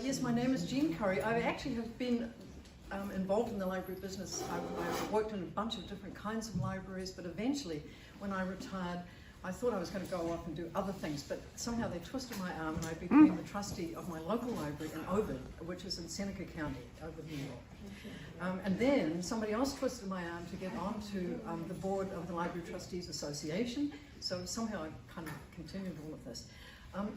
Yes, my name is Jean Curry. I actually have been involved in the library business. I've worked in a bunch of different kinds of libraries, but eventually, when I retired, I thought I was going to go off and do other things, but somehow they twisted my arm and I became the trustee of my local library in Ovid, which is in Seneca County, Ovid, New York. And then somebody else twisted my arm to get onto the board of the Library Trustees Association, so somehow I kind of continued all of this.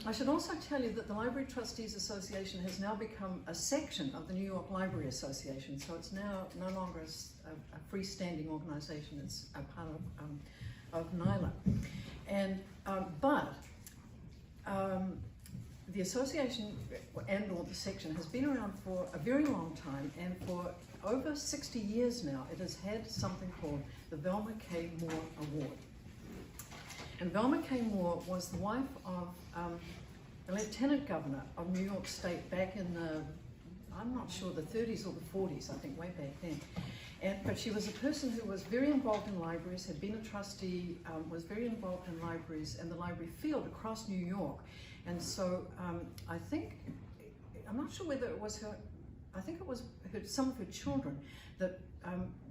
I should also tell you that the Library Trustees Association has now become a section of the New York Library Association, so it's now no longer a freestanding organization, it's a part of NYLA. And, the association and/or the section has been around for a very long time, and for over 60 years now it has had something called the Velma K. Moore Award. And Velma K. Moore was the wife of the Lieutenant Governor of New York State back in the, I'm not sure, the 30s or the 40s, I think, way back then. But she was a person who was very involved in libraries, had been a trustee, was very involved in libraries and the library field across New York. And so I think, I'm not sure whether it was her, I think it was some of her children that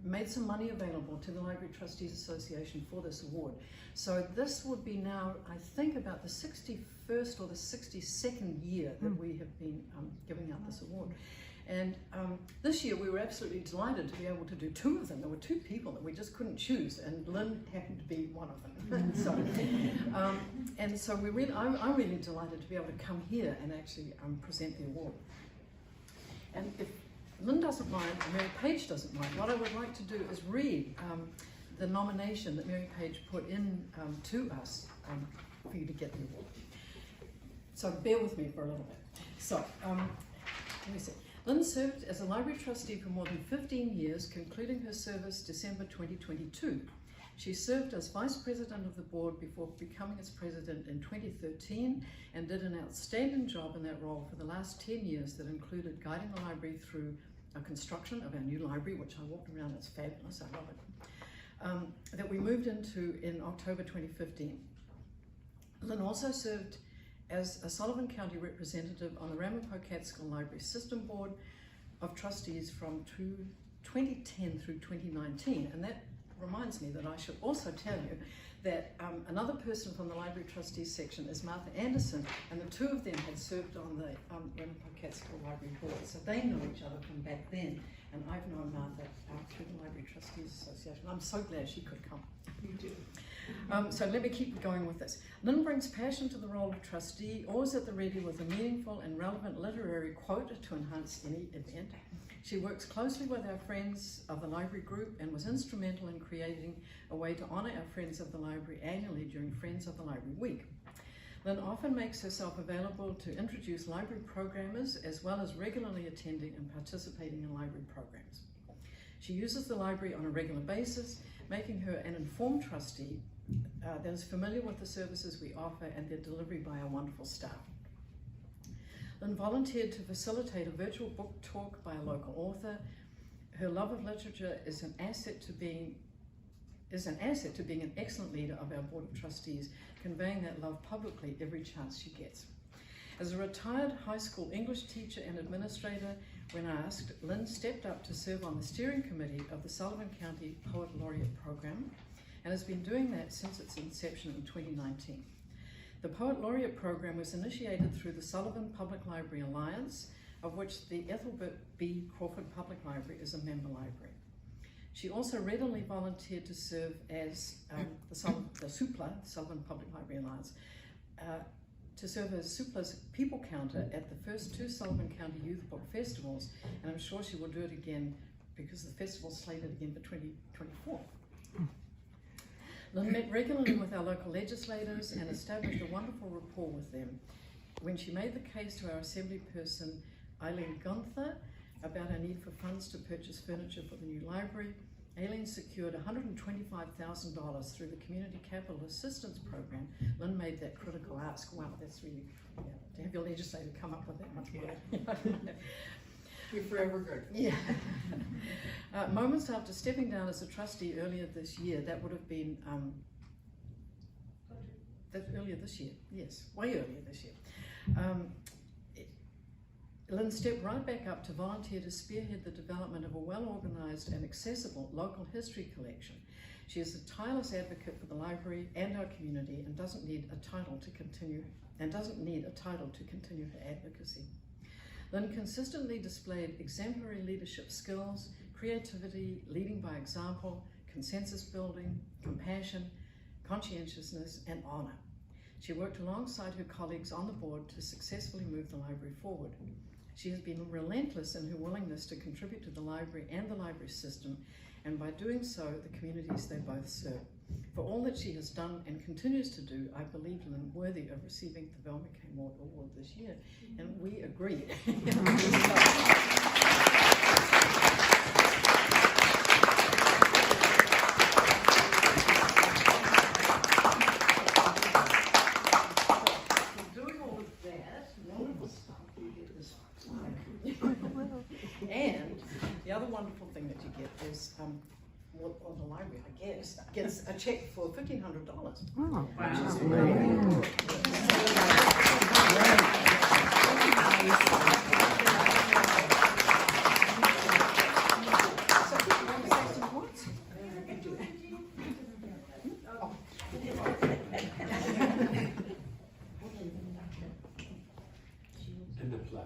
made some money available to the Library Trustees Association for this award. So this would be now, I think, about the 61st or the 62nd year that we have been giving out this award. And this year we were absolutely delighted to be able to do two of them. There were two people that we just couldn't choose, and Lynn happened to be one of them. So I'm really delighted to be able to come here and actually present the award. And if Lynn doesn't mind, and Mary Page doesn't mind, what I would like to do is read the nomination that Mary Page put in to us for you to get the award. So bear with me for a little bit. So, let me see. Lynn served as a library trustee for more than 15 years, concluding her service December 2022. She served as vice president of the board before becoming its president in 2013 and did an outstanding job in that role for the last 10 years that included guiding the library through a construction of our new library, which I walked around, it's fabulous, I love it, that we moved into in October 2015. Lynn also served as a Sullivan County representative on the Ramapo Catskill Library System Board of Trustees from 2010 through 2019. And that reminds me that I should also tell you that another person from the Library Trustees section is Martha Anderson, and the two of them had served on the Ramapo Catskill Library Board, so they know each other from back then, and I've known Martha through the Library Trustees Association. I'm so glad she could come. You do. So let me keep going with this. Lynn brings passion to the role of trustee, always at the ready with a meaningful and relevant literary quote to enhance any event. She works closely with our friends of the library group and was instrumental in creating a way to honour our friends of the library annually during Friends of the Library Week. Lynn often makes herself available to introduce library programmers as well as regularly attending and participating in library programs. She uses the library on a regular basis, making her an informed trustee that is familiar with the services we offer and their delivery by our wonderful staff. Lynn volunteered to facilitate a virtual book talk by a local author. Her love of literature is an asset to being an excellent leader of our Board of Trustees, conveying that love publicly every chance she gets. As a retired high school English teacher and administrator, when asked, Lynn stepped up to serve on the steering committee of the Sullivan County Poet Laureate Program, and has been doing that since its inception in 2019. The Poet Laureate Program was initiated through the Sullivan Public Library Alliance, of which the Ethelbert B. Crawford Public Library is a member library. She also readily volunteered to serve as the SUPLA, Sullivan Public Library Alliance, to serve as SUPLA's people counter at the first two Sullivan County Youth Book Festivals, and I'm sure she will do it again because the festival's slated again for 2024. Lynn met regularly with our local legislators and established a wonderful rapport with them. When she made the case to our Assembly person, Eileen Gunther, about our need for funds to purchase furniture for the new library, Aileen secured $125,000 through the Community Capital Assistance Program. Lynn made that critical ask. Wow, that's really, to have your legislator come up with that much money. You're forever good. Yeah. Moments after stepping down as a trustee earlier this year, that would have been, earlier this year, yes, way earlier this year. Lynn stepped right back up to volunteer to spearhead the development of a well-organised and accessible local history collection. She is a tireless advocate for the library and our community and doesn't need a title to continue her advocacy. Lynn consistently displayed exemplary leadership skills, creativity, leading by example, consensus building, compassion, conscientiousness, and honour. She worked alongside her colleagues on the board to successfully move the library forward. She has been relentless in her willingness to contribute to the library and the library system, and by doing so, the communities they both serve. For all that she has done and continues to do, I believe Lynn worthy of receiving the Velma K. Moore Award this year, and we agree. And the other wonderful thing that you get is, well, the library, I guess, gets a check for $1,500. Oh, Which is wow. great. So, you want to say some words? And the flag.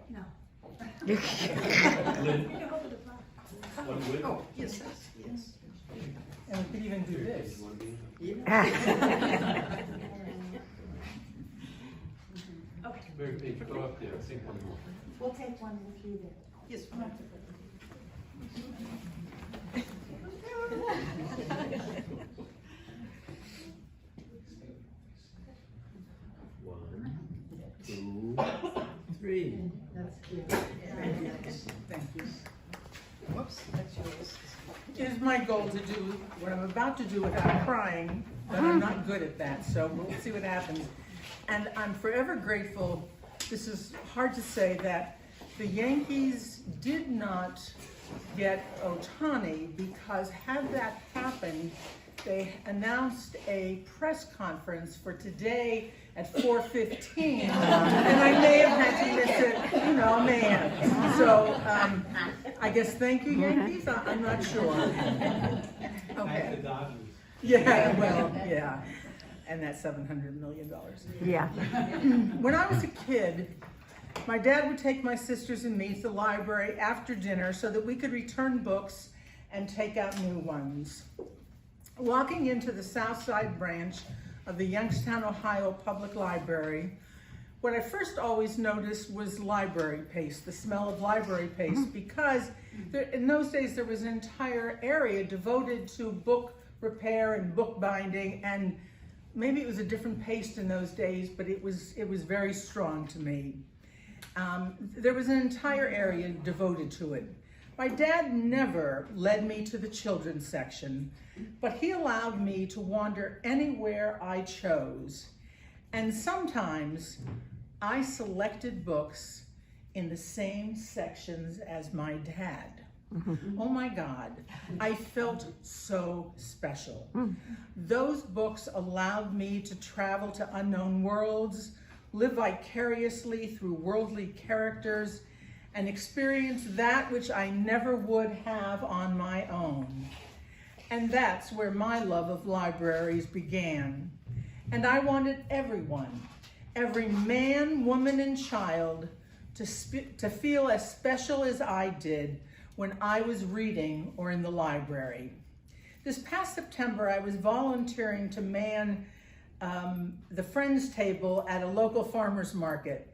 No. Lynn, one with. Oh, yes, yes. And we could even do this. You want to be in Okay. Very big, go up there, sing one more. We'll take one with you there. Yes. One, two, three. That's cute. Thank you. Whoops, that's yours. It is my goal to do what I'm about to do without crying, but I'm not good at that, so we'll see what happens. And I'm forever grateful, this is hard to say, that the Yankees did not get Ohtani, because had that happened, they announced a press conference for today at 4:15, and I may have had to miss it, you know, may have. So I guess thank you, Yankees. I'm not sure. Okay. Yeah, well, yeah, and that's $700 million. Yeah. When I was a kid, my dad would take my sisters and me to the library after dinner so that we could return books and take out new ones. Walking into the South Side branch of the Youngstown, Ohio Public Library, what I first always noticed was library paste, the smell of library paste, because in those days there was an entire area devoted to book repair and book binding, and maybe it was a different paste in those days, but it was very strong to me. There was an entire area devoted to it. My dad never led me to the children's section, but he allowed me to wander anywhere I chose. And sometimes I selected books in the same sections as my dad. Oh my God, I felt so special. Those books allowed me to travel to unknown worlds, live vicariously through worldly characters, and experience that which I never would have on my own. And that's where my love of libraries began. And I wanted everyone, every man, woman, and child to feel as special as I did when I was reading or in the library. This past September, I was volunteering to man the Friends table at a local farmer's market.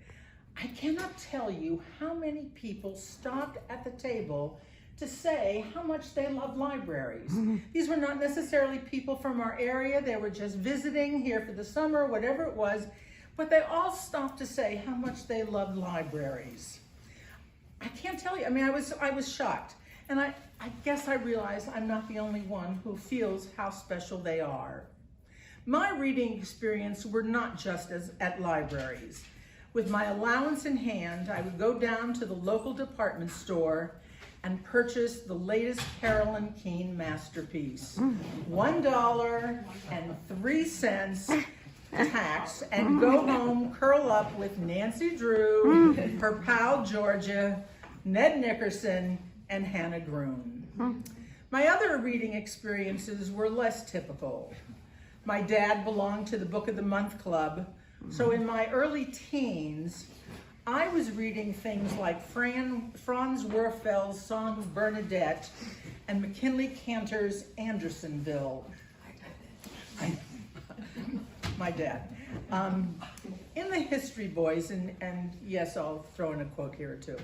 I cannot tell you how many people stopped at the table to say how much they love libraries. These were not necessarily people from our area. They were just visiting here for the summer, whatever it was, but they all stopped to say how much they loved libraries. I can't tell you, I mean, I was shocked. And I guess I realized I'm not the only one who feels how special they are. My reading experience were not just at libraries. With my allowance in hand, I would go down to the local department store and purchase the latest Carolyn Keene masterpiece. $1.03 tax, and go home, curl up with Nancy Drew, her pal Georgia, Ned Nickerson, and Hannah Groon. My other reading experiences were less typical. My dad belonged to the Book of the Month Club, so in my early teens, I was reading things like Franz Werfel's Song of Bernadette and McKinley Cantor's Andersonville. My dad. In the History Boys, and yes, I'll throw in a quote here or two.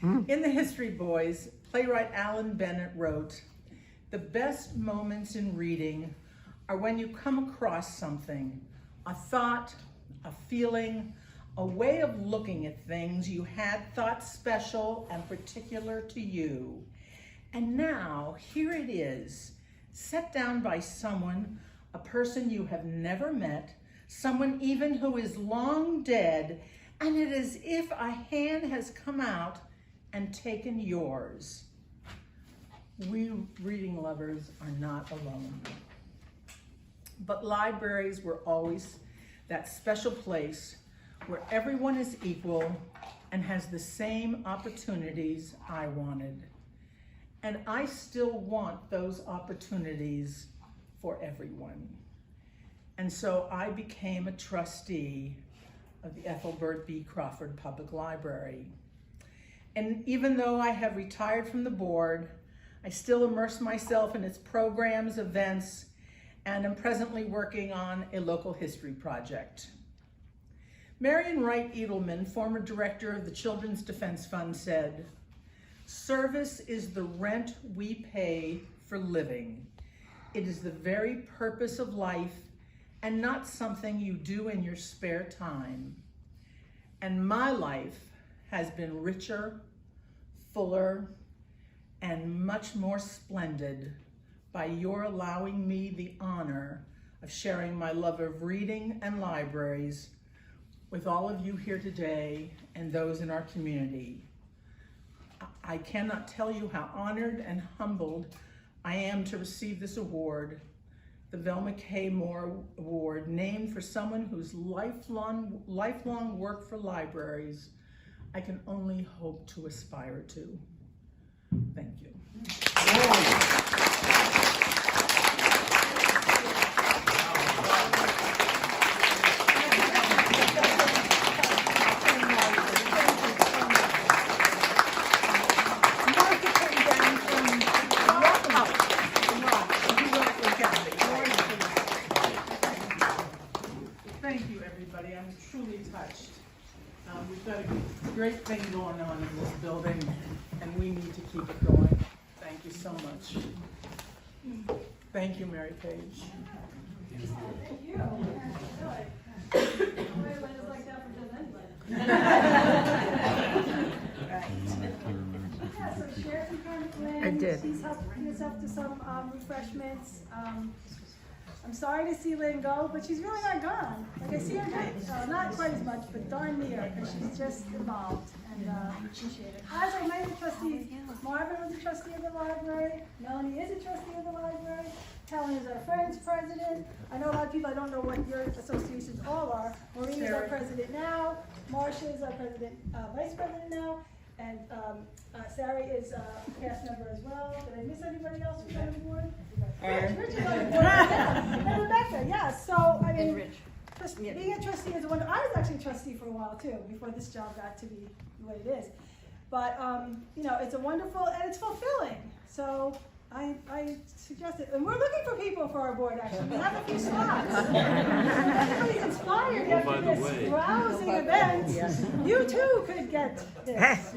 In the History Boys, playwright Alan Bennett wrote, "The best moments in reading are when you come across something, a thought, a feeling, a way of looking at things you had thought special and particular to you. And now, here it is, set down by someone, a person you have never met, someone even who is long dead, and it is as if a hand has come out and taken yours." We reading lovers are not alone. But libraries were always that special place where everyone is equal and has the same opportunities I wanted. And I still want those opportunities for everyone. And so I became a trustee of the Ethelbert B. Crawford Public Library. And even though I have retired from the board, I still immerse myself in its programs, events, and am presently working on a local history project. Marion Wright Edelman, former director of the Children's Defense Fund, said, "Service is the rent we pay for living. It is the very purpose of life and not something you do in your spare time. And my life has been richer, fuller, and much more splendid by your allowing me the honor of sharing my love of reading and libraries with all of you here today and those in our community. I cannot tell you how honored and humbled I am to receive this award, the Velma K. Moore Award, named for someone whose lifelong work for libraries I can only hope to aspire to." Thank you. Thank you, everybody. I'm truly touched. We've got a great thing going on in this building, and we need to keep it going. Thank you so much. Thank you, Mary Page. Thank you. Yeah, so share some kind of Lynn. I did. She's helped us up to some refreshments. I'm sorry to see Lynn go, but she's really not gone. Like I see her, not quite as much, but darn near, because she's just involved, and appreciate it. As are many trustees. Marvin was a trustee of the library. Melanie is a trustee of the library. Helen is our Friends president. I know a lot of people, I don't know what your associations all are. Maureen is our president now. Marcia is our vice president now. And Sarah is a cast member as well. Did I miss anybody else who's on the board? Rich is on the board. Yeah. And Rebecca, yeah. So, I mean, being a trustee is a wonder. I was actually a trustee for a while too, before this job got to be what it is. But, you know, it's a wonderful, and it's fulfilling. So I suggest it. And we're looking for people for our board, actually. We have a few slots. Everybody's inspired after this rousing event. You too could get this.